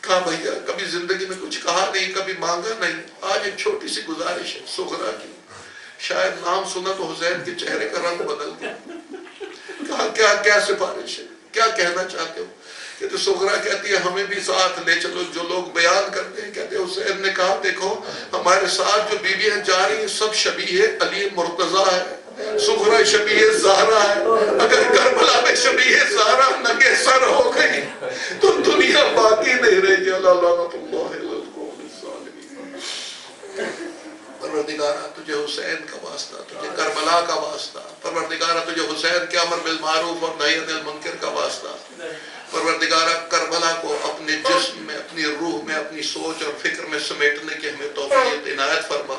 کہا بھیا کبھی زندگی میں کچھ کہا نہیں، کبھی مانگا نہیں. آج ایک چھوٹی سی گزارش ہے سغرا کی. شاید نام سنا تو حسین کے چہرے کا رنگ بدل گیا. کہا کیا سفارش ہے، کیا کہنا چاہتے ہو؟ کہتے سغرا کہتی ہے ہمیں بھی ساتھ لے چلو. جو لوگ بیان کرتے ہیں کہتے حسین نے کہا دیکھو ہمارے ساتھ جو بیویاں جا رہی ہیں سب شبیہ علی مرتضیٰ ہے. سغرا شبیہ زہرا ہے. اگر کربلا میں شبیہ زہرا ننگے سر ہو گئی تو دنیا باقی نہیں رہی. اللہ لعنت اللہ علی القوم الظالمین. پروردگارہ تجھے حسین کا واسطہ، تجھے کربلا کا واسطہ. پروردگارہ تجھے حسین کے امر بالمعروف اور نہی عن المنکر کا واسطہ. پروردگارہ کربلا کو اپنے جسم میں، اپنی روح میں، اپنی سوچ اور فکر میں سمیٹنے کی ہمیں توفیق عنایت فرما.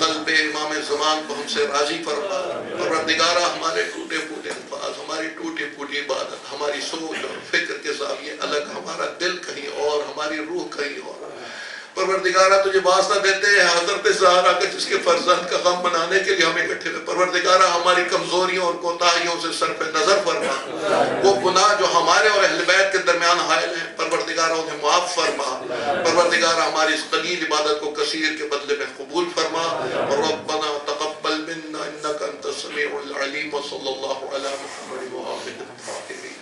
قلب امام زمان کو ہم سے راضی فرما. پروردگارہ ہمارے ٹوٹے پھوٹے الفاظ، ہماری ٹوٹی پھوٹی جھوٹی عبادت، ہماری سوچ اور فکر کے زاویے الگ، ہمارا دل کہیں اور، ہماری روح کہیں اور۔ پروردگارہ تجھے واسطہ دیتے ہیں حضرت زہرا کا جس کے فرزند کا غم منانے کے لیے ہمیں اکٹھے ہوئے، پروردگارہ ہماری کمزوریوں اور کوتاہیوں سے سر پہ نظر فرما، وہ گناہ جو ہمارے اور اہل بیت کے درمیان حائل ہیں پروردگارہ انہیں معاف فرما، پروردگارہ ہماری اس قلیل عبادت کو کثیر کے بدلے میں قبول فرما، ربنا تقبل منا انک انت السمیع العلیم، وصلی اللہ علی محمد وآلہ الطاہرین۔